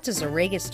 does a Regis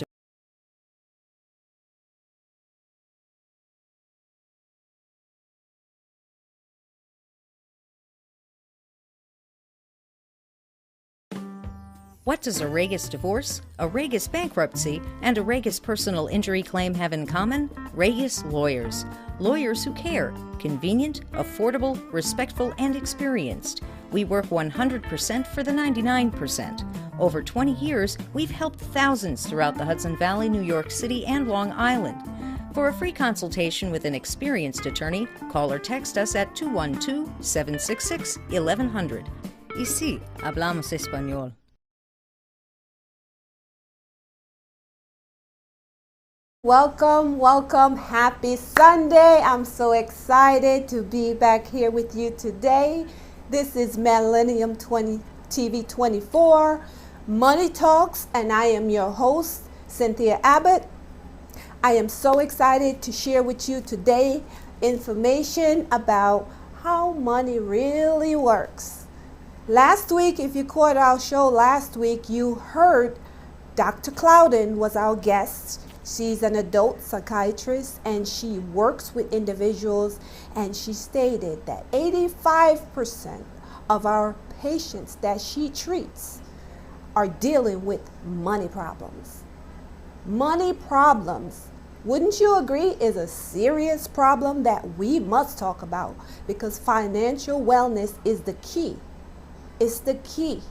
What does a Regis divorce, a Regis bankruptcy, and a Regis personal injury claim have in common? Regis lawyers. Lawyers who care. Convenient, affordable, respectful, and experienced. We work 100% for the 99%. Over 20 years, we've helped thousands throughout the Hudson Valley, New York City, and Long Island. For a free consultation with an experienced attorney, call or text us at 212-766-1100. Ici, hablamos español. Welcome, happy Sunday. I'm so excited to be back here with you today. This is Millennium TV 24, Money Talks, and I am your host, Cynthia Abbott. I am so excited to share with you today information about how money really works. Last week, if you caught our show last week, you heard Dr. Clouden was our guest. She's an adult psychiatrist and she works with individuals, and she stated that 85% of our patients that she treats are dealing with money problems. Money problems, wouldn't you agree, is a serious problem that we must talk about, because financial wellness is the key. It's the key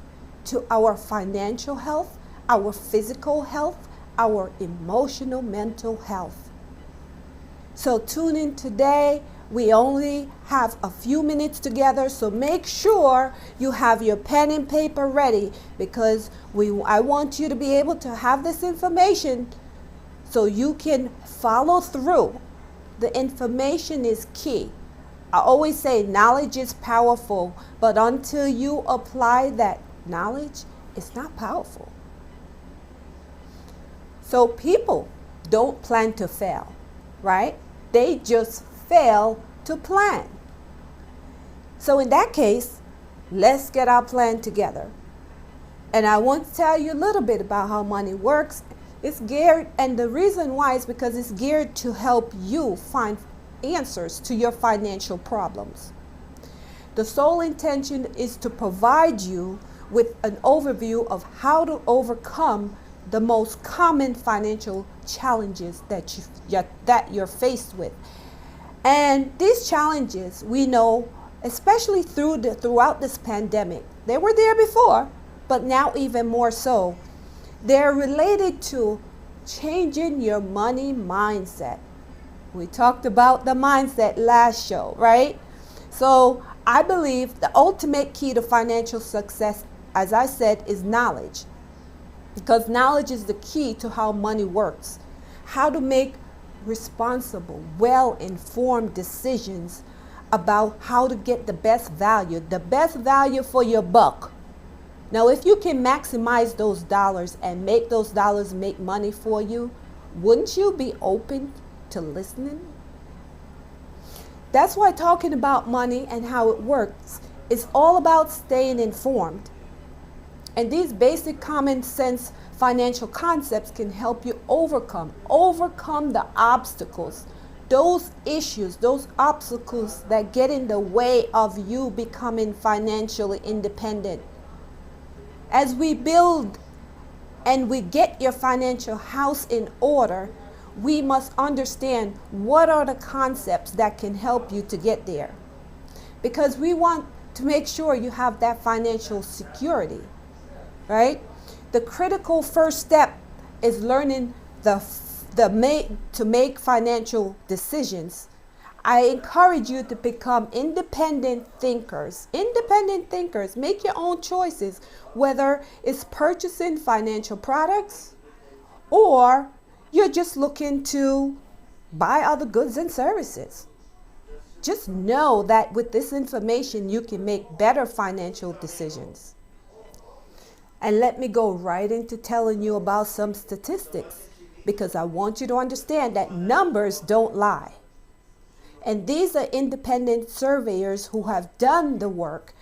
to our financial health, our physical health, our emotional, mental health. So tune in today. We only have a few minutes together, so make sure you have your pen and paper ready, because I want you to be able to have this information so you can follow through. The information is key. I always say knowledge is powerful, but until you apply that knowledge, it's not powerful. So people don't plan to fail, right? They just fail to plan. So in that case, let's get our plan together. And I want to tell you a little bit about how money works. It's geared, and the reason why is because it's geared to help you find answers to your financial problems. The sole intention is to provide you with an overview of how to overcome the most common financial challenges that you're faced with. And these challenges, we know, especially throughout this pandemic, they were there before, but now even more so. They're related to changing your money mindset. We talked about the mindset last show, right? So I believe the ultimate key to financial success, as I said, is knowledge. Because knowledge is the key to how money works, how to make responsible, well-informed decisions about how to get the best value for your buck. Now, if you can maximize those dollars and make those dollars make money for you, wouldn't you be open to listening? That's why talking about money and how it works is all about staying informed. And these basic common sense financial concepts can help you overcome the obstacles, those issues, those obstacles that get in the way of you becoming financially independent. As we build and we get your financial house in order, we must understand what are the concepts that can help you to get there. Because we want to make sure you have that financial security. Right? The critical first step is learning to make financial decisions. I encourage you to become independent thinkers. Independent thinkers, make your own choices, whether it's purchasing financial products or you're just looking to buy other goods and services. Just know that with this information, you can make better financial decisions. And let me go right into telling you about some statistics, because I want you to understand that numbers don't lie. And these are independent surveyors who have done the work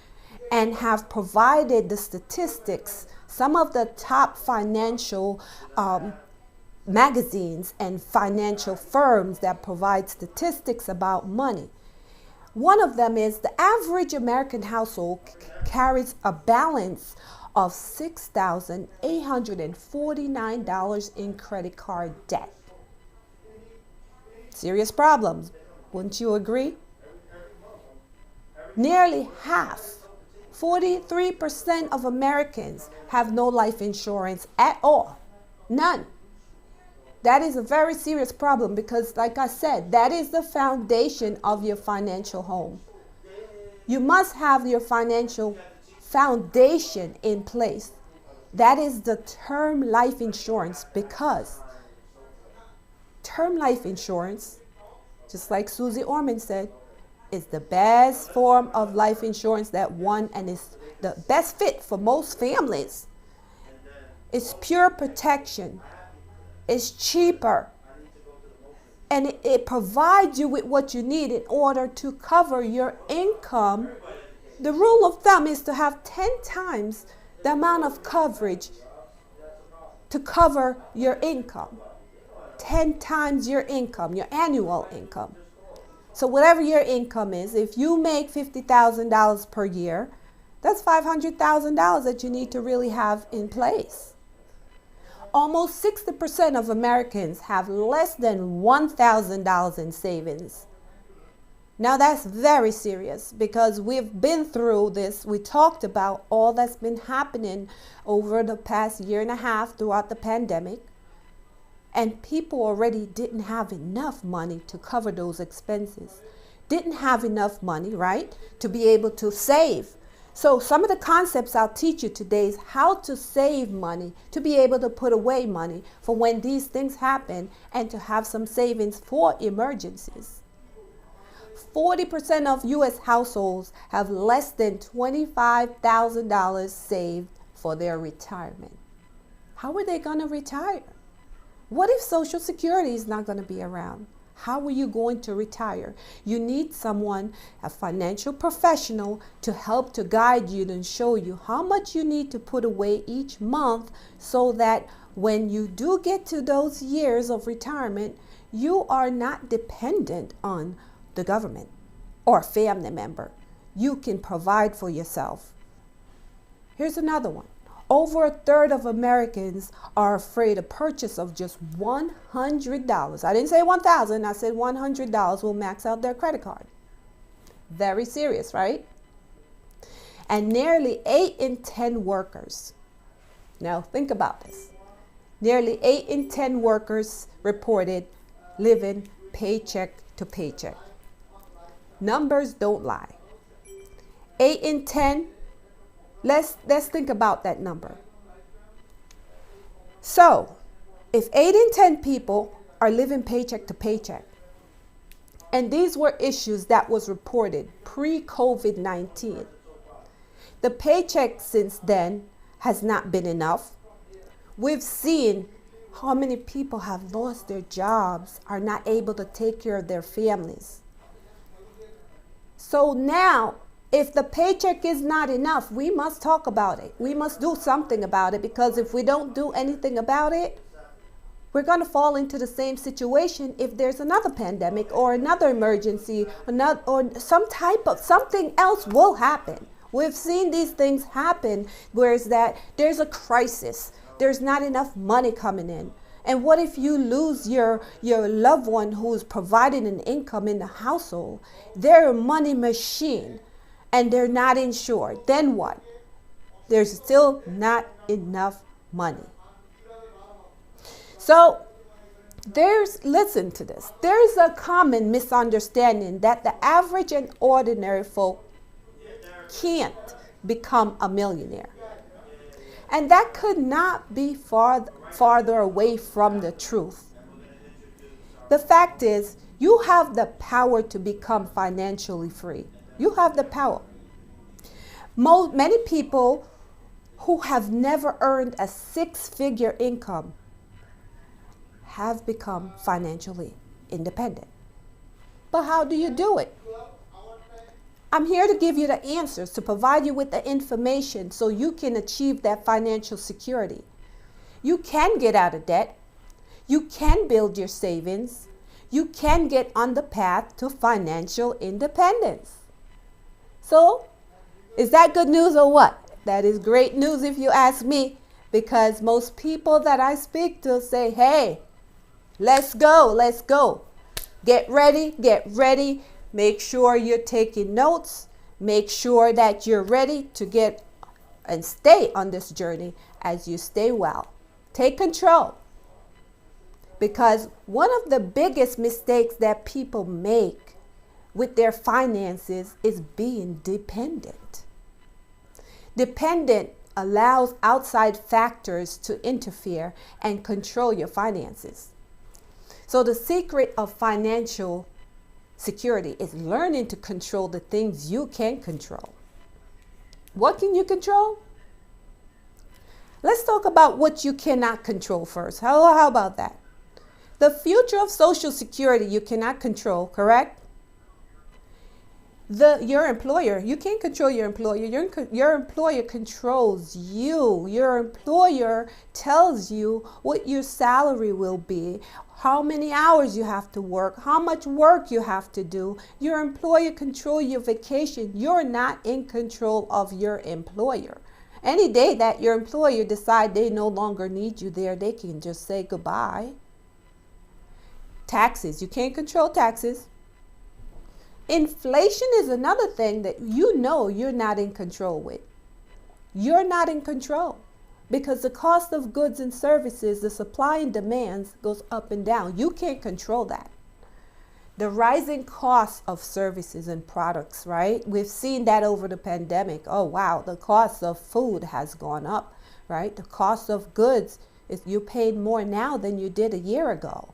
and have provided the statistics some of the top financial magazines and financial firms that provide statistics about money. One of them is the average American household carries a balance of $6,849 in credit card debt. Serious problems, wouldn't you agree? Nearly half, 43% of Americans have no life insurance at all. None. That is a very serious problem because, like I said, that is the foundation of your financial home. You must have your financial foundation in place. That is the term life insurance, because term life insurance, just like Susie Orman said, is the best form of life insurance that one, and is the best fit for most families. It's pure protection. It's cheaper. And it provides you with what you need in order to cover your income. The rule of thumb is to have 10 times the amount of coverage to cover your income. 10 times your income, your annual income. So whatever your income is, if you make $50,000 per year, that's $500,000 that you need to really have in place. Almost 60% of Americans have less than $1,000 in savings. Now that's very serious because we've been through this. We talked about all that's been happening over the past year and a half throughout the pandemic. And people already didn't have enough money to cover those expenses. Didn't have enough money, right, to be able to save. So some of the concepts I'll teach you today is how to save money, to be able to put away money for when these things happen and to have some savings for emergencies. 40% of U.S. households have less than $25,000 saved for their retirement. How are they going to retire? What if Social Security is not going to be around? How are you going to retire? You need someone, a financial professional, to help to guide you and show you how much you need to put away each month so that when you do get to those years of retirement, you are not dependent on the government or a family member. You can provide for yourself. Here's another one. Over a third of Americans are afraid a purchase of just $100. I didn't say $1,000, I said $100 will max out their credit card. Very serious, right? And nearly 8 in 10 workers. Now think about this. Nearly 8 in 10 workers reported living paycheck to paycheck. Numbers don't lie. 8 in 10. Let's think about that number. So, if 8 in 10 people are living paycheck to paycheck, and these were issues that was reported pre-COVID-19, the paycheck since then has not been enough. We've seen how many people have lost their jobs, are not able to take care of their families. So now, if the paycheck is not enough, we must talk about it. We must do something about it, because if we don't do anything about it, we're going to fall into the same situation if there's another pandemic or another emergency, or something else will happen. We've seen these things happen where there's a crisis. There's not enough money coming in. And what if you lose your loved one who's providing an income in the household? They're a money machine. And they're not insured. Then what? There's still not enough money. So listen to this. There's a common misunderstanding that the average and ordinary folk can't become a millionaire. And that could not be farther away from the truth. The fact is, you have the power to become financially free. You have the power. Many people who have never earned a 6-figure income have become financially independent. But how do you do it? I'm here to give you the answers, to provide you with the information so you can achieve that financial security. You can get out of debt. You can build your savings. You can get on the path to financial independence. So, is that good news or what? That is great news if you ask me, because most people that I speak to say, hey, let's go, let's go. Get ready, get ready. Make sure you're taking notes. Make sure that you're ready to get and stay on this journey as you stay well. Take control. Because one of the biggest mistakes that people make with their finances is being dependent. Dependent allows outside factors to interfere and control your finances. So the secret of financial security is learning to control the things you can control. What can you control? Let's talk about what you cannot control first. How about that? The future of Social Security you cannot control, correct? Your employer, you can't control your employer. Your employer controls you. Your employer tells you what your salary will be, how many hours you have to work, how much work you have to do. Your employer controls your vacation. You're not in control of your employer. Any day that your employer decides they no longer need you there, they can just say goodbye. Taxes, you can't control taxes. Inflation is another thing that you know you're not in control with. You're not in control because the cost of goods and services, the supply and demands goes up and down. You can't control that. The rising cost of services and products, right? We've seen that over the pandemic. Oh, wow, the cost of food has gone up, right? The cost of goods, you paid more now than you did a year ago.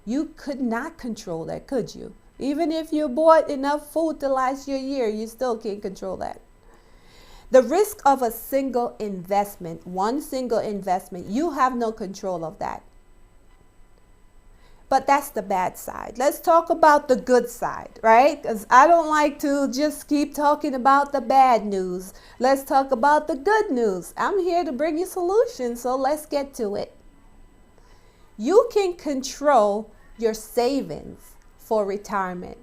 You could not control that, could you? Even if you bought enough food to last your year, you still can't control that. The risk of a single investment, one single investment, you have no control of that. But that's the bad side. Let's talk about the good side, right? Because I don't like to just keep talking about the bad news. Let's talk about the good news. I'm here to bring you solutions, so let's get to it. You can control your savings for retirement.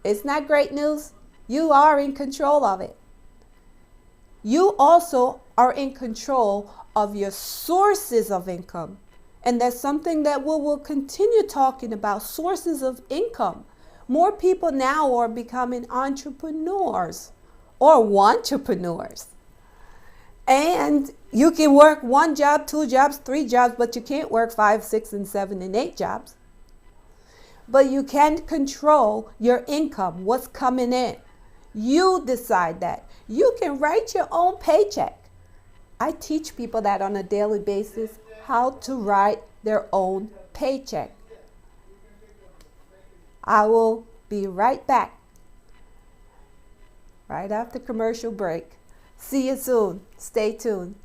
It's not great news. You are in control of it. You also are in control of your sources of income. And that's something that we will continue talking about, sources of income. More people now are becoming entrepreneurs or wantrepreneurs. And you can work 1 job, 2 jobs, 3 jobs, but you can't work 5, 6, and 7, and 8 jobs. But you can control your income, what's coming in. You decide that. You can write your own paycheck. I teach people that on a daily basis, how to write their own paycheck. I will be right back, right after commercial break. See you soon. Stay tuned.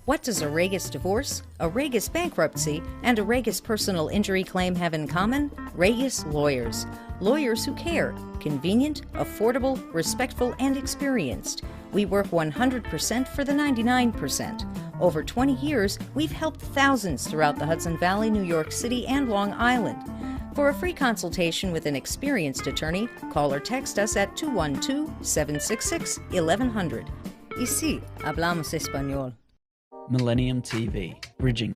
What does a Regis divorce, a Regis bankruptcy, and a Regis personal injury claim have in common? Regis lawyers. Lawyers who care. Convenient, affordable, respectful, and experienced. We work 100% for the 99%. Over 20 years, we've helped thousands throughout the Hudson Valley, New York City, and Long Island. For a free consultation with an experienced attorney, call or text us at 212-766-1100. Ici, hablamos español. Millennium TV, bridging.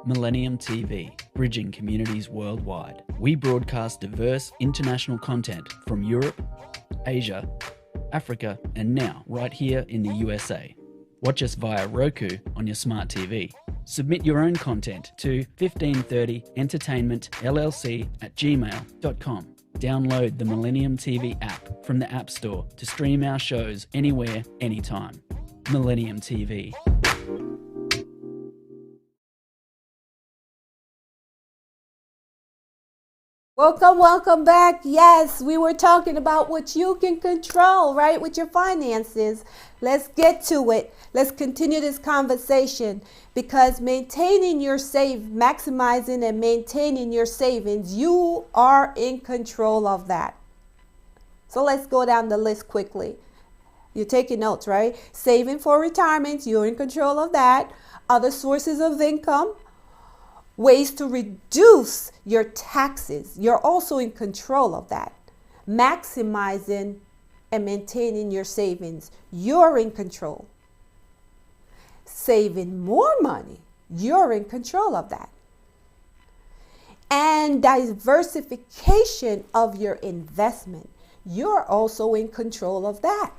Millennium TV, bridging communities worldwide. We broadcast diverse international content from Europe, Asia, Africa, and now right here in the USA. Watch us via Roku on your smart TV. Submit your own content to 1530entertainmentllc@gmail.com. Download the Millennium TV app from the App Store to stream our shows anywhere, anytime. Millennium TV. Welcome back. Yes, we were talking about what you can control, right, with your finances. Let's get to it. Let's continue this conversation, because maximizing and maintaining your savings, you are in control of that. So let's go down the list quickly. You're taking notes, right? Saving for retirement, you're in control of that. Other sources of income. Ways to reduce your taxes, you're also in control of that. Maximizing and maintaining your savings, you're in control. Saving more money, you're in control of that. And diversification of your investment, you're also in control of that.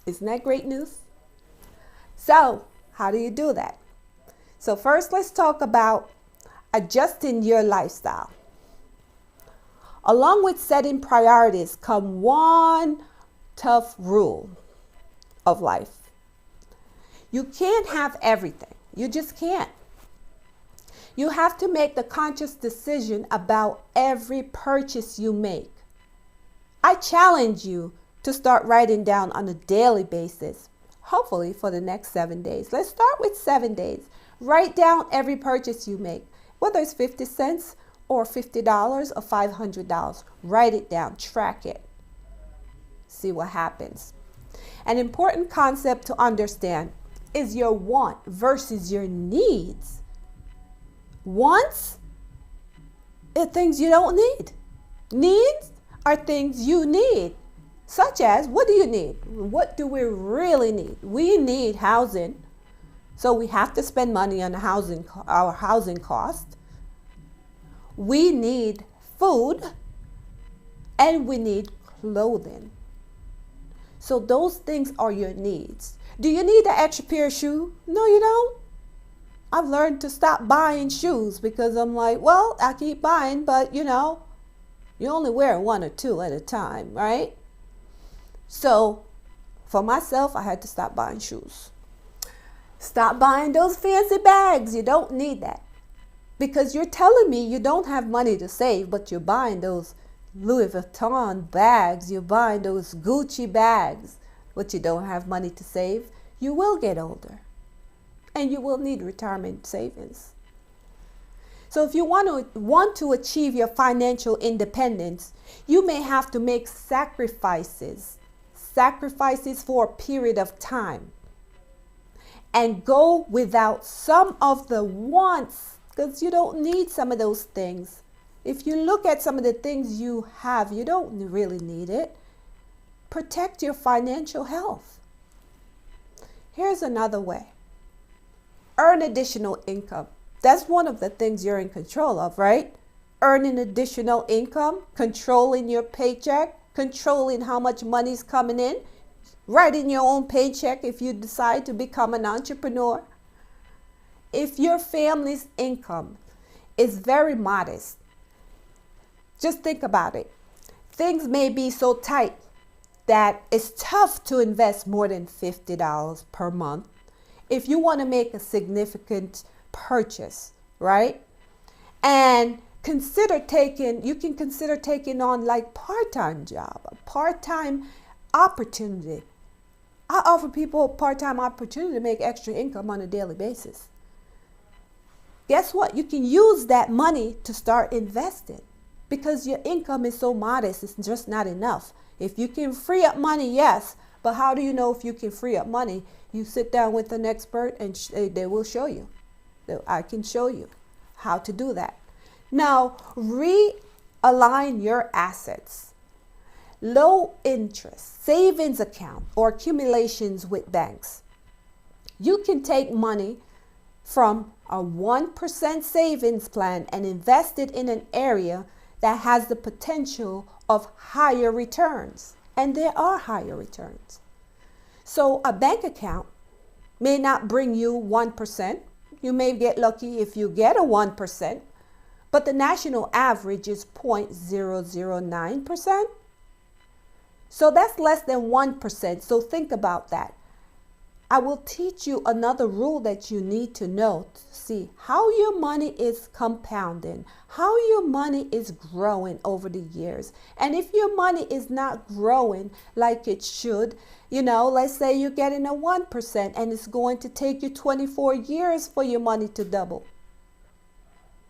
Isn't that great news? So, how do you do that? So first, let's talk about adjusting your lifestyle. Along with setting priorities come one tough rule of life. You can't have everything. You just can't. You have to make the conscious decision about every purchase you make. I challenge you to start writing down on a daily basis, hopefully for the next 7 days. Let's start with 7 days. Write down every purchase you make, whether it's 50 cents or $50 or $500. Write it down, track it, see what happens. An important concept to understand is your want versus your needs. Wants are things you don't need. Needs are things you need, such as, what do you need? What do we really need? We need housing. So we have to spend money on our housing cost. We need food, and we need clothing. So those things are your needs. Do you need an extra pair of shoes? No, you don't. I've learned to stop buying shoes because I'm like, well, I keep buying, but you only wear one or two at a time, right? So for myself, I had to stop buying shoes. Stop buying those fancy bags. You don't need that. Because you're telling me you don't have money to save, but you're buying those Louis Vuitton bags. You're buying those Gucci bags, but you don't have money to save. You will get older, and you will need retirement savings. So if you want to achieve your financial independence, you may have to make sacrifices for a period of time, and go without some of the wants, because you don't need some of those things. If you look at some of the things you have, you don't really need it. Protect your financial health. Here's another way. Earn additional income. That's one of the things you're in control of, right? Earning additional income, controlling your paycheck, controlling how much money's coming in. Writing your own paycheck if you decide to become an entrepreneur. If your family's income is very modest, just think about it. Things may be so tight that it's tough to invest more than $50 per month if you want to make a significant purchase, right? And you can consider taking on like part-time job, a part-time opportunity. I offer people a part-time opportunity to make extra income on a daily basis. Guess what? You can use that money to start investing because your income is so modest, it's just not enough. If you can free up money, yes, but how do you know if you can free up money? You sit down with an expert and they will show you. I can show you how to do that. Now, realign your assets. Low interest savings account or accumulations with banks. You can take money from a 1% savings plan and invest it in an area that has the potential of higher returns. And there are higher returns. So a bank account may not bring you 1%. You may get lucky if you get a 1%, but the national average is 0.009%. So that's less than 1%. So think about that. I will teach you another rule that you need to know to see how your money is compounding, how your money is growing over the years. And if your money is not growing like it should, let's say you're getting a 1% and it's going to take you 24 years for your money to double.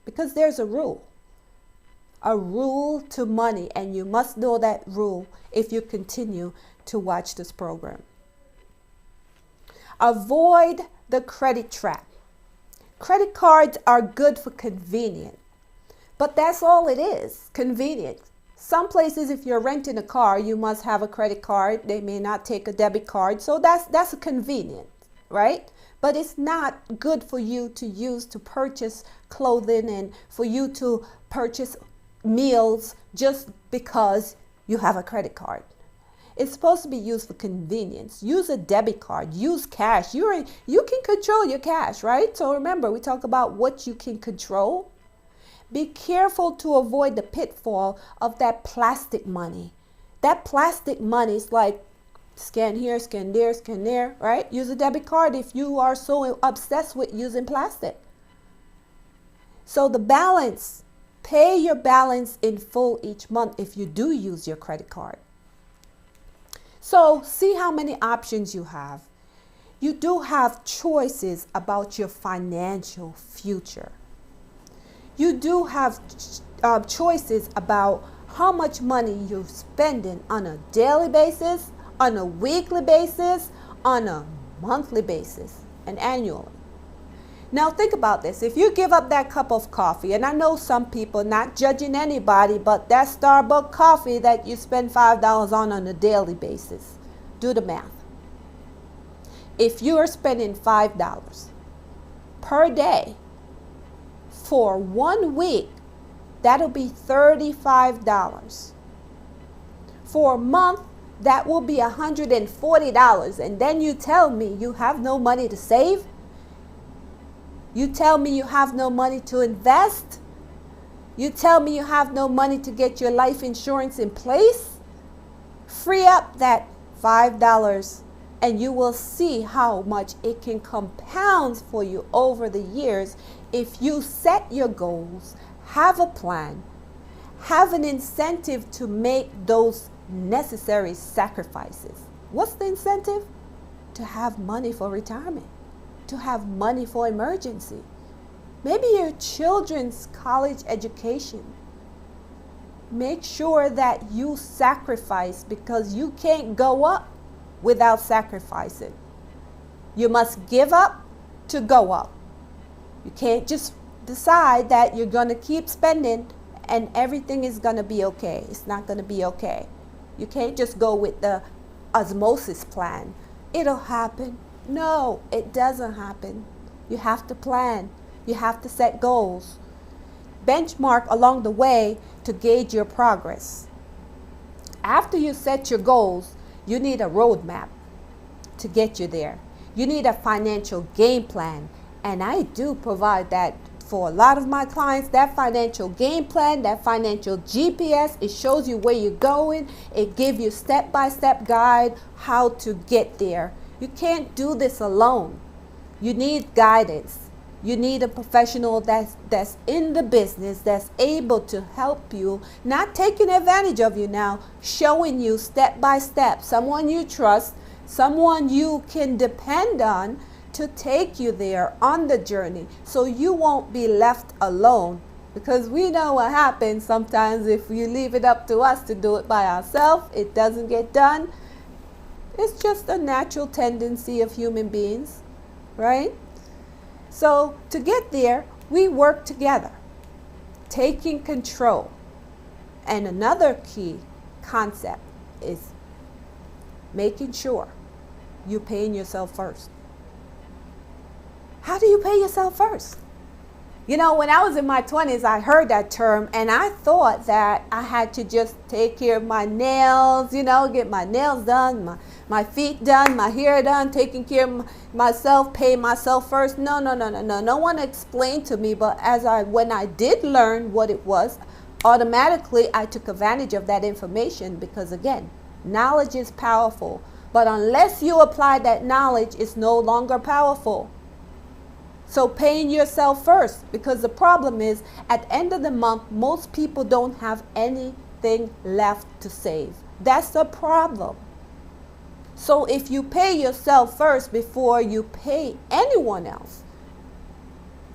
Because there's a rule to money, and you must know that rule if you continue to watch this program. Avoid the credit trap. Credit cards are good for convenience, but that's all it is, convenient. Some places, if you're renting a car, you must have a credit card. They may not take a debit card, so that's a convenience, right? But it's not good for you to use to purchase clothing and for you to purchase meals just because you have a credit card. It's supposed to be used for convenience. Use a debit card. Use cash. You can control your cash, right? So remember, we talk about what you can control. Be careful to avoid the pitfall of that plastic money. That plastic money is like scan here, scan there, right? Use a debit card if you are so obsessed with using plastic. So the balance, pay your balance in full each month if you do use your credit card. So see how many options you have. You do have choices about your financial future. You do have choices about how much money you're spending on a daily basis, on a weekly basis, on a monthly basis, and annually. Now think about this. If you give up that cup of coffee, and I know some people, not judging anybody, but that Starbucks coffee that you spend $5 on a daily basis, do the math. If you are spending $5 per day for 1 week, that'll be $35. For a month, that will be $140. And then you tell me you have no money to save? You tell me you have no money to invest? You tell me you have no money to get your life insurance in place? Free up that $5 and you will see how much it can compound for you over the years if you set your goals, have a plan, have an incentive to make those necessary sacrifices. What's the incentive? To have money for retirement, to have money for emergency, maybe your children's college education. Make sure that you sacrifice, because you can't go up without sacrificing. You must give up to go up. You can't just decide that you're going to keep spending and everything is going to be okay. It's not going to be okay. You can't just go with the osmosis plan. It'll happen. No, it doesn't happen. You have to plan. You have to set goals. Benchmark along the way to gauge your progress. After you set your goals, you need a roadmap to get you there. You need a financial game plan. And I do provide that for a lot of my clients. That financial game plan, that financial GPS, it shows you where you're going. It gives you step-by-step guide how to get there. You can't do this alone. You need guidance. You need a professional that's in the business, that's able to help you, not taking advantage of you now, showing you step by step, someone you trust, someone you can depend on to take you there on the journey so you won't be left alone. Because we know what happens sometimes if you leave it up to us to do it by ourselves, it doesn't get done. It's just a natural tendency of human beings, right? So to get there, we work together, taking control. And another key concept is making sure you're paying yourself first. How do you pay yourself first? You know, when I was in my 20s, I heard that term and I thought that I had to just take care of my nails, get my nails done, my feet done, my hair done, taking care of myself, pay myself first. No. No one explained to me, but when I did learn what it was, automatically I took advantage of that information because, again, knowledge is powerful. But unless you apply that knowledge, it's no longer powerful. So paying yourself first, because the problem is at the end of the month, most people don't have anything left to save. That's the problem. So if you pay yourself first before you pay anyone else,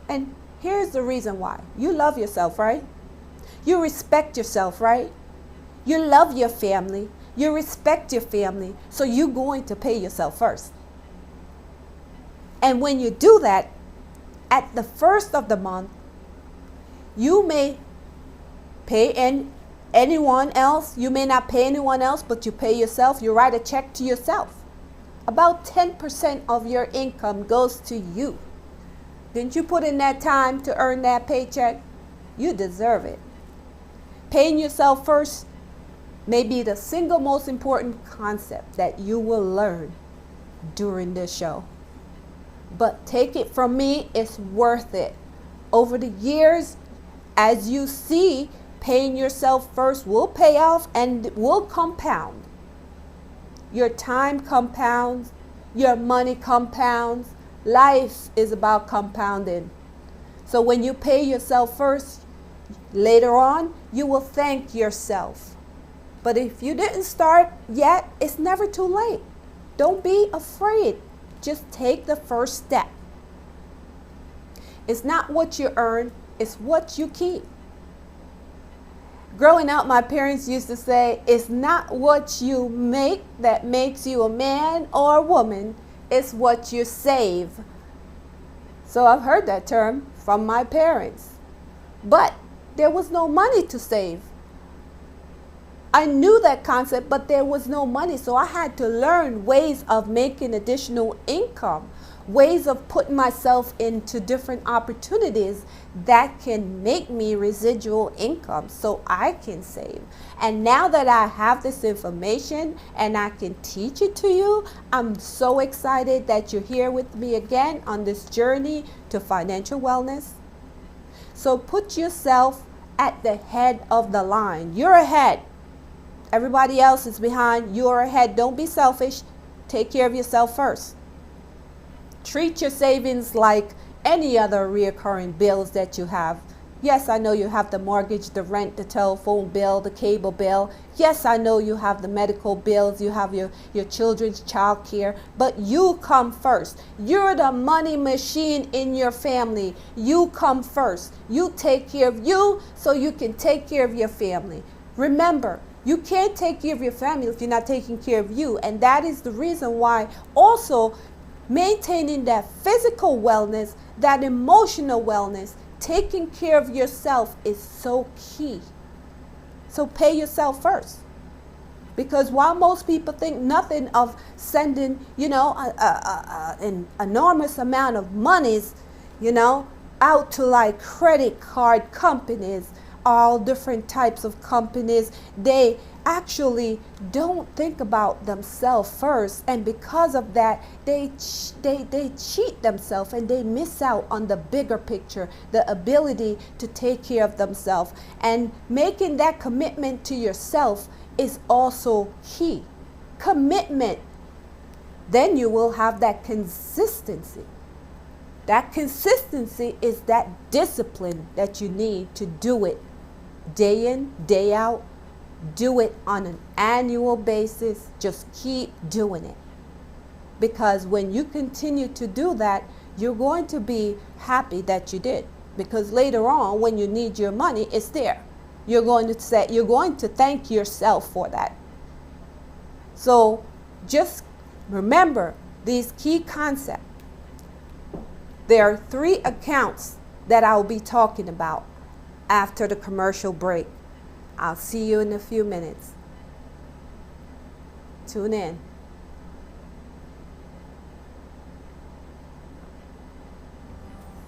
and here's the reason why. You love yourself, right? You respect yourself, right? You love your family. You respect your family. So you're going to pay yourself first. And when you do that, at the first of the month, you may pay anyone else. You may not pay anyone else, but you pay yourself. You write a check to yourself. About 10% of your income goes to you. Didn't you put in that time to earn that paycheck? You deserve it. Paying yourself first may be the single most important concept that you will learn during this show. But take it from me, it's worth it. Over the years, as you see, paying yourself first will pay off and will compound. Your time compounds, your money compounds. Life is about compounding. So when you pay yourself first, later on, you will thank yourself. But if you didn't start yet, it's never too late. Don't be afraid. Just take the first step. It's not what you earn, it's what you keep. Growing up, my parents used to say, it's not what you make that makes you a man or a woman, it's what you save. So I've heard that term from my parents. But there was no money to save. I knew that concept, but there was no money. So I had to learn ways of making additional income, ways of putting myself into different opportunities that can make me residual income so I can save. And now that I have this information and I can teach it to you, I'm so excited that you're here with me again on this journey to financial wellness. So put yourself at the head of the line. You're ahead. Everybody else is behind. You're ahead. Don't be selfish. Take care of yourself first. Treat your savings like any other recurring bills that you have. Yes, I know you have the mortgage, the rent, the telephone bill, the cable bill. Yes, I know you have the medical bills. You have your children's child care. But you come first. You're the money machine in your family. You come first. You take care of you so you can take care of your family. Remember, you can't take care of your family if you're not taking care of you. And that is the reason why also maintaining that physical wellness, that emotional wellness, taking care of yourself is so key. So pay yourself first. Because while most people think nothing of sending, an enormous amount of monies, out to like credit card companies, all different types of companies, they actually don't think about themselves first, and because of that they cheat themselves and they miss out on the bigger picture, the ability to take care of themselves. And making that commitment to yourself is also key. Commitment. Then you will have that consistency. That consistency is that discipline that you need to do it day in, day out. Do it on an annual basis. Just keep doing it. Because when you continue to do that, you're going to be happy that you did. Because later on, when you need your money, it's there. You're going to thank yourself for that. So just remember these key concepts. There are 3 accounts that I'll be talking about after the commercial break. I'll see you in a few minutes. Tune in.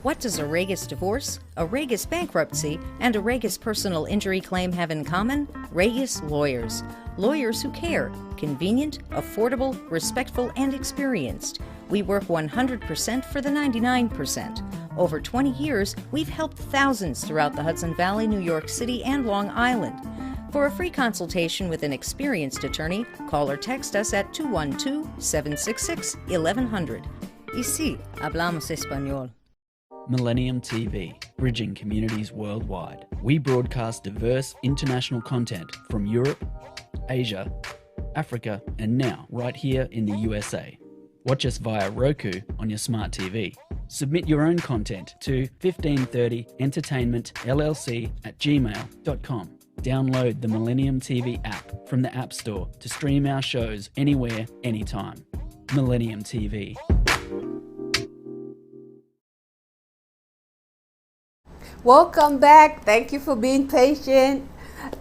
What does a Regis divorce, a Regis bankruptcy, and a Regis personal injury claim have in common? Regis lawyers. Lawyers who care. Convenient, affordable, respectful, and experienced. We work 100% for the 99%. Over 20 years, we've helped thousands throughout the Hudson Valley, New York City, and Long Island. For a free consultation with an experienced attorney, call or text us at 212-766-1100. Ici, hablamos español. Millennium TV, bridging communities worldwide. We broadcast diverse international content from Europe, Asia, Africa, and now right here in the USA. Watch us via Roku on your smart TV. Submit your own content to 1530entertainmentllc@gmail.com. Download the Millennium TV app from the App Store to stream our shows anywhere, anytime. Millennium TV. Welcome back. Thank you for being patient.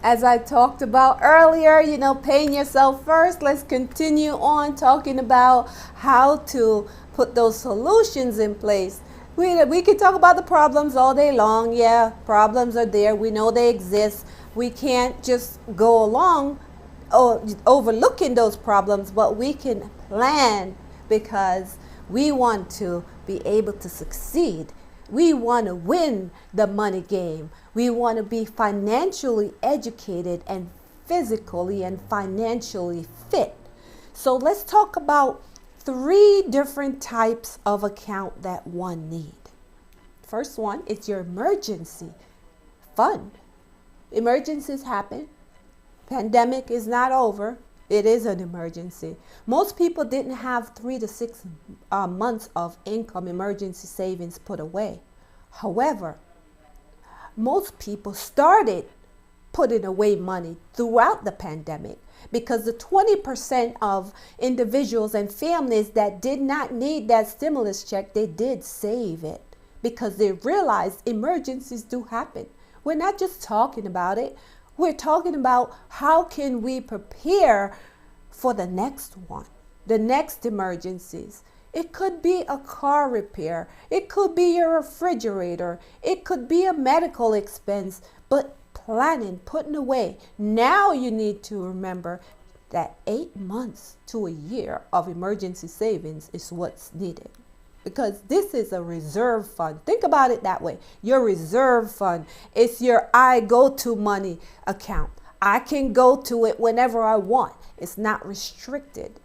As I talked about earlier, paying yourself first. Let's continue on talking about how to put those solutions in place. We could talk about the problems all day long. Yeah, problems are there. We know they exist. We can't just go along overlooking those problems, but we can plan because we want to be able to succeed. We want to win the money game. We want to be financially educated and physically and financially fit. So let's talk about 3 different types of account that one need. First one is your emergency fund. Emergencies happen. Pandemic is not over. It is an emergency. Most people didn't have 3 to 6 months of income emergency savings put away. However, most people started putting away money throughout the pandemic because the 20% of individuals and families that did not need that stimulus check, they did save it because they realized emergencies do happen. We're not just talking about it. We're talking about how can we prepare for the next one, the next emergencies. It could be a car repair. It could be your refrigerator. It could be a medical expense, but planning, putting away. Now you need to remember that 8 months to a year of emergency savings is what's needed. Because this is a reserve fund. Think about it that way. Your reserve fund is your I go to money account. I can go to it whenever I want. It's not restricted.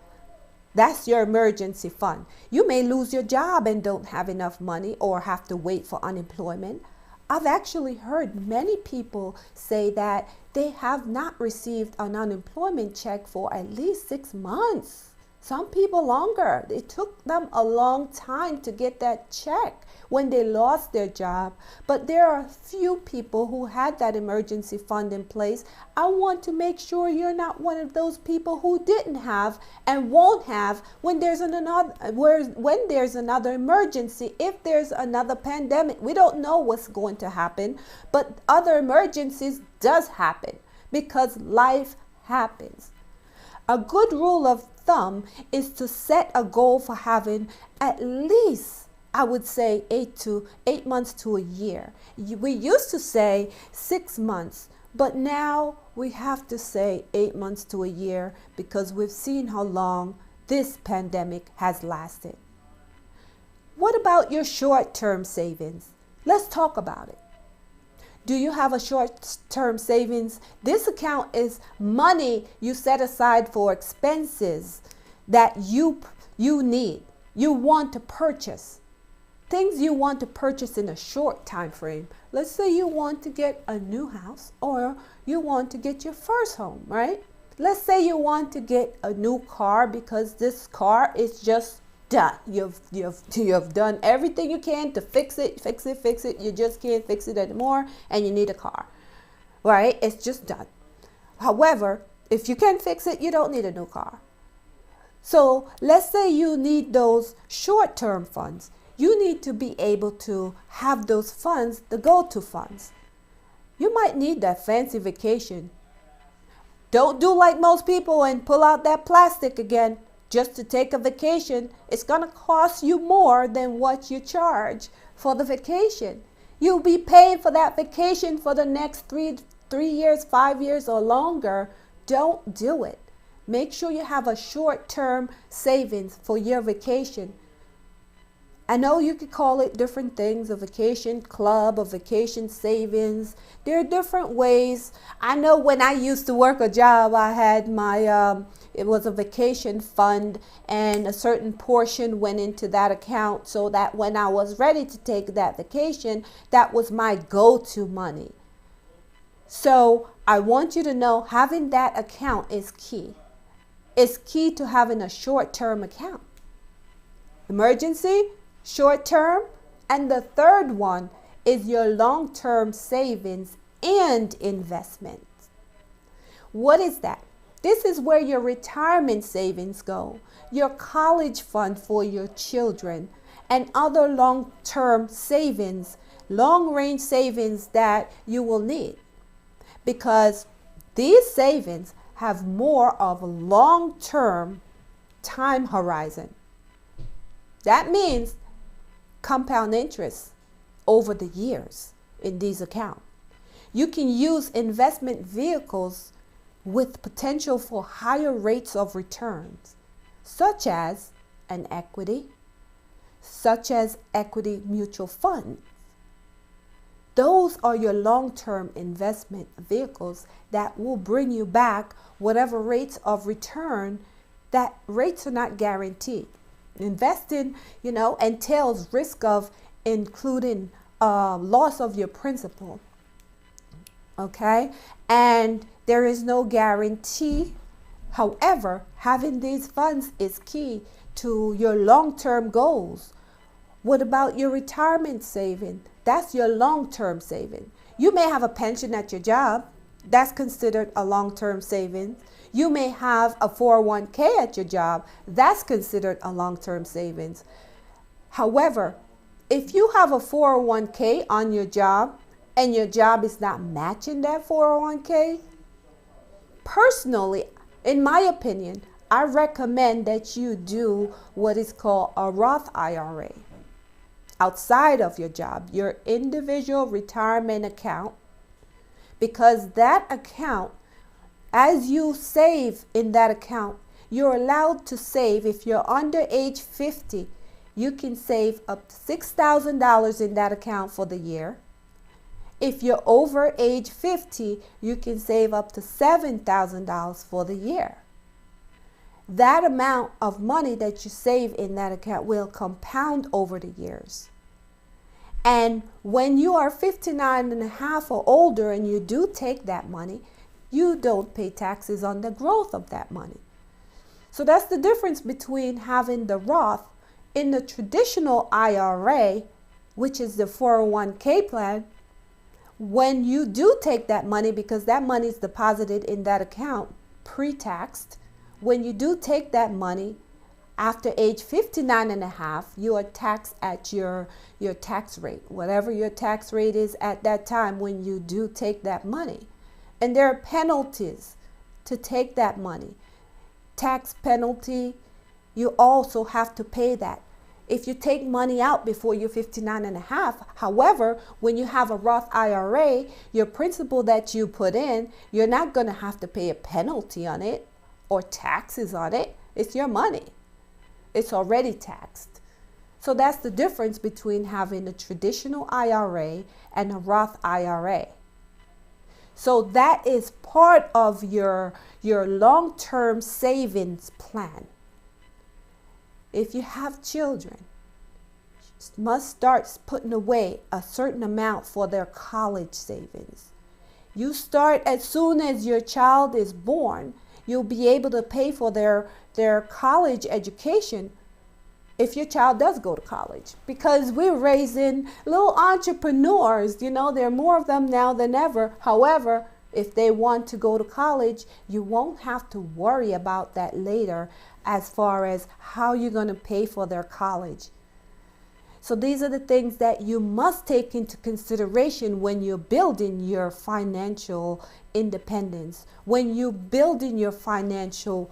That's your emergency fund. You may lose your job and don't have enough money or have to wait for unemployment. I've actually heard many people say that they have not received an unemployment check for at least 6 months. Some people longer. It took them a long time to get that check when they lost their job. But there are a few people who had that emergency fund in place. I want to make sure you're not one of those people who didn't have and won't have when there's another emergency. If there's another pandemic, we don't know what's going to happen, but other emergencies does happen because life happens. A good rule of thumb is to set a goal for having at least, I would say, 8 months to a year. We used to say 6 months, but now we have to say 8 months to a year because we've seen how long this pandemic has lasted. What about your short-term savings? Let's talk about it. Do you have a short-term savings? This account is money you set aside for expenses that you need, you want to purchase. Things you want to purchase in a short time frame. Let's say you want to get a new house or you want to get your first home, right? Let's say you want to get a new car because this car is just done. You've done everything you can to fix it. You just can't fix it anymore and you need a car, right? It's just done. However, if you can fix it, you don't need a new car. So let's say you need those short-term funds. You need to be able to have those funds, the go-to funds. You might need that fancy vacation. Don't do like most people and pull out that plastic again just to take a vacation. It's going to cost you more than what you charge for the vacation. You'll be paying for that vacation for the next 3 years, 5 years or longer. Don't do it. Make sure you have a short-term savings for your vacation. I know you could call it different things, a vacation club, a vacation savings. There are different ways. I know when I used to work a job, I had my, it was a vacation fund, and a certain portion went into that account so that when I was ready to take that vacation, that was my go-to money. So I want you to know having that account is key. It's key to having a short-term account. Emergency, short-term, and the third one is your long-term savings and investments. What is that? This is where your retirement savings go, your college fund for your children, and other long-term savings, long-range savings that you will need. Because these savings have more of a long-term time horizon. That means compound interest over the years in these accounts. You can use investment vehicles with potential for higher rates of returns, such as an equity, such as equity mutual funds. Those are your long-term investment vehicles that will bring you back whatever rates of return. That rates are not guaranteed. Investing, entails risk of including loss of your principal. Okay? And there is no guarantee. However, having these funds is key to your long-term goals. What about your retirement saving? That's your long-term saving. You may have a pension at your job. That's considered a long-term saving. You may have a 401k at your job. That's considered a long-term savings. However, if you have a 401k on your job and your job is not matching that 401k, personally, in my opinion, I recommend that you do what is called a Roth IRA. Outside of your job, your individual retirement account, because that account, as you save in that account, you're allowed to save. If you're under age 50, you can save up to $6,000 in that account for the year. If you're over age 50, you can save up to $7,000 for the year. That amount of money that you save in that account will compound over the years. And when you are 59 and a half or older and you do take that money, you don't pay taxes on the growth of that money. So that's the difference between having the Roth in the traditional IRA, which is the 401k plan. When you do take that money, because that money is deposited in that account pre-taxed, when you do take that money after age 59 and a half, you are taxed at your tax rate, whatever your tax rate is at that time when you do take that money. And there are penalties to take that money. Tax penalty, you also have to pay that. If you take money out before you're 59 and a half, however, when you have a Roth IRA, your principal that you put in, you're not going to have to pay a penalty on it or taxes on it. It's your money. It's already taxed. So that's the difference between having a traditional IRA and a Roth IRA. So that is part of your long-term savings plan. If you have children, you must start putting away a certain amount for their college savings. You start as soon as your child is born, you'll be able to pay for their college education if your child does go to college, because we're raising little entrepreneurs. There are more of them now than ever. However, if they want to go to college, you won't have to worry about that later as far as how you're going to pay for their college. So these are the things that you must take into consideration when you're building your financial independence, when you're building your financial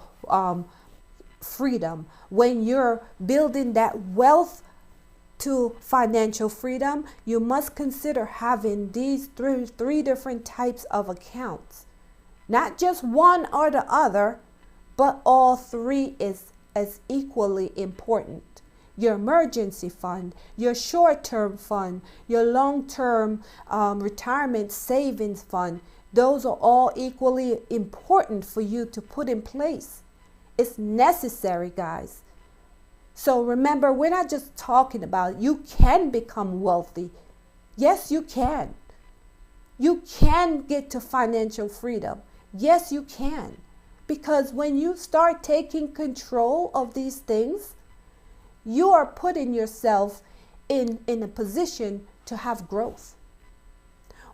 freedom, when you're building that wealth to financial freedom. You must consider having these three different types of accounts. Not just one or the other, but all three is as equally important. your emergency fund, your short-term fund, your long-term retirement savings fund. Those are all equally important for you to put in place. It's necessary, guys. So remember, we're not just talking about you can become wealthy. Yes, you can. You can get to financial freedom. Yes, you can. Because when you start taking control of these things, you are putting yourself in a position to have growth.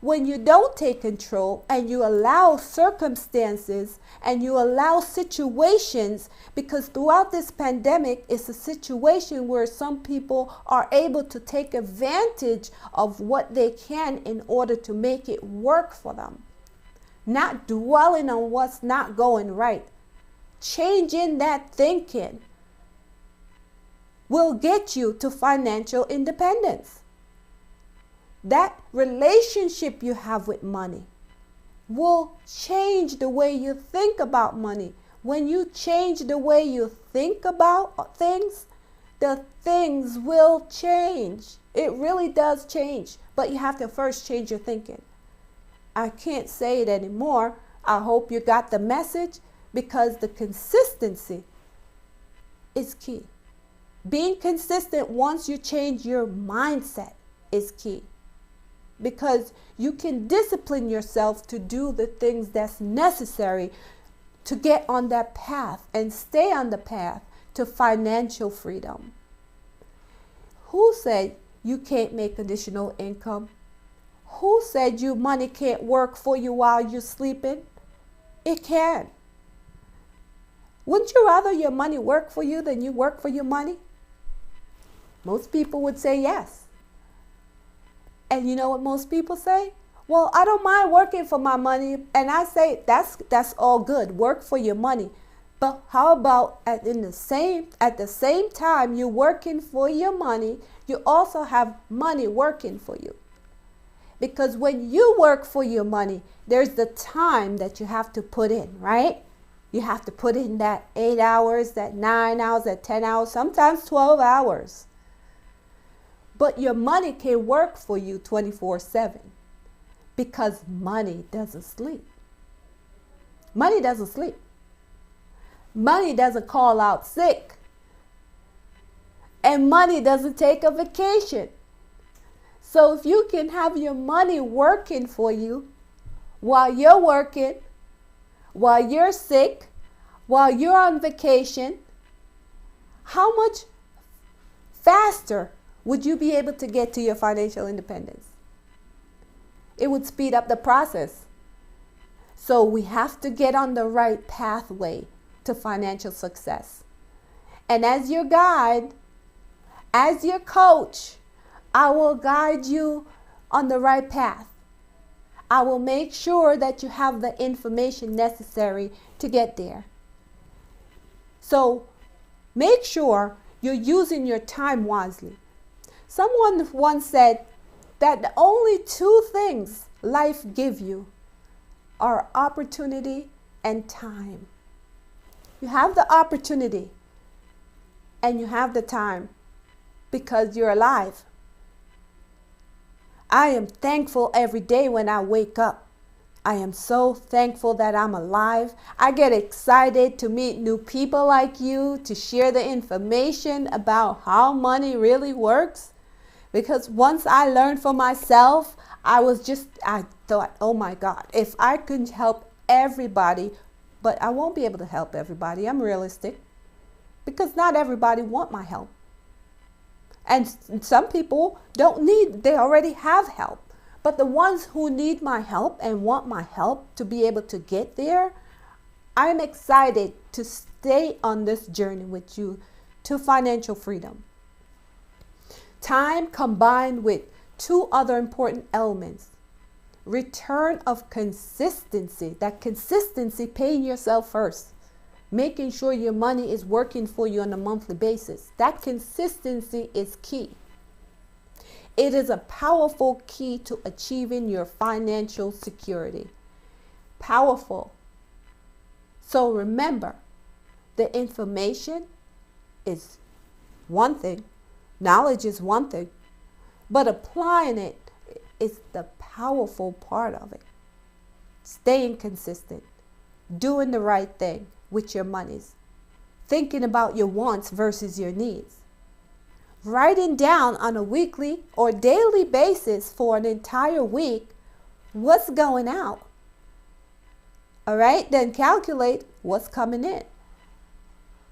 When you don't take control and you allow circumstances and you allow situations, because throughout this pandemic, it's a situation where some people are able to take advantage of what they can in order to make it work for them. Not dwelling on what's not going right. Changing that thinking will get you to financial independence. That relationship you have with money will change the way you think about money. When you change the way you think about things, the things will change. It really does change. But you have to first change your thinking. I can't say it anymore. I hope you got the message, because the consistency is key. Being consistent once you change your mindset is key. Because you can discipline yourself to do the things that's necessary to get on that path and stay on the path to financial freedom. Who said you can't make additional income? Who said your money can't work for you while you're sleeping? It can. Wouldn't you rather your money work for you than you work for your money? Most people would say yes. And you know what most people say? Well, I don't mind working for my money. And I say, that's all good. Work for your money. But how about at the same time you're working for your money, you also have money working for you. Because when you work for your money, there's the time that you have to put in, right? You have to put in that 8 hours, that 9 hours, that 10 hours, sometimes 12 hours. But your money can work for you 24/7, because money doesn't sleep. Money doesn't sleep. Money doesn't call out sick. And money doesn't take a vacation. So if you can have your money working for you while you're working, while you're sick, while you're on vacation, how much faster would you be able to get to your financial independence? It would speed up the process. So we have to get on the right pathway to financial success. And as your guide, as your coach, I will guide you on the right path. I will make sure that you have the information necessary to get there. So make sure you're using your time wisely. Someone once said that the only two things life gives you are opportunity and time. You have the opportunity and you have the time because you're alive. I am thankful every day when I wake up. I am so thankful that I'm alive. I get excited to meet new people like you, to share the information about how money really works. Because once I learned for myself, I thought, oh my God, if I could help everybody, but I won't be able to help everybody. I'm realistic. Because not everybody wants my help. And some people they already have help. But the ones who need my help and want my help to be able to get there, I'm excited to stay on this journey with you to financial freedom. Time combined with two other important elements. Return of consistency. That consistency, paying yourself first. Making sure your money is working for you on a monthly basis. That consistency is key. It is a powerful key to achieving your financial security. Powerful. So remember, the information is one thing. Knowledge is one thing, but applying it is the powerful part of it. Staying consistent, doing the right thing with your monies, thinking about your wants versus your needs, writing down on a weekly or daily basis for an entire week what's going out. All right, then calculate what's coming in.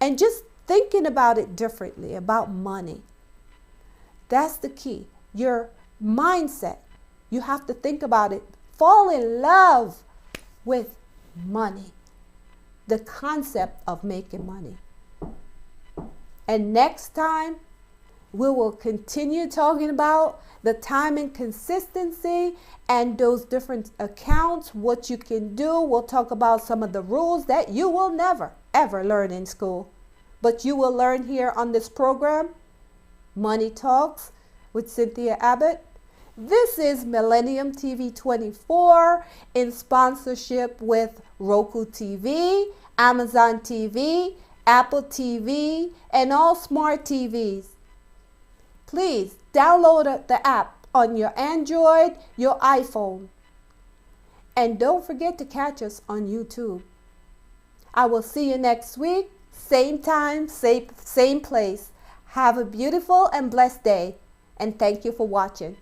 And just thinking about it differently, about money. That's the key. Your mindset. You have to think about it. Fall in love with money. The concept of making money. And next time, we will continue talking about the time and consistency and those different accounts, what you can do. We'll talk about some of the rules that you will never, ever learn in school. But you will learn here on this program, Money Talks with Cynthia Abbott. This is Millennium TV 24 in sponsorship with Roku TV, Amazon TV, Apple TV, and all smart TVs. Please download the app on your Android, your iPhone. And don't forget to catch us on YouTube. I will see you next week, same time, same place. Have a beautiful and blessed day. And thank you for watching.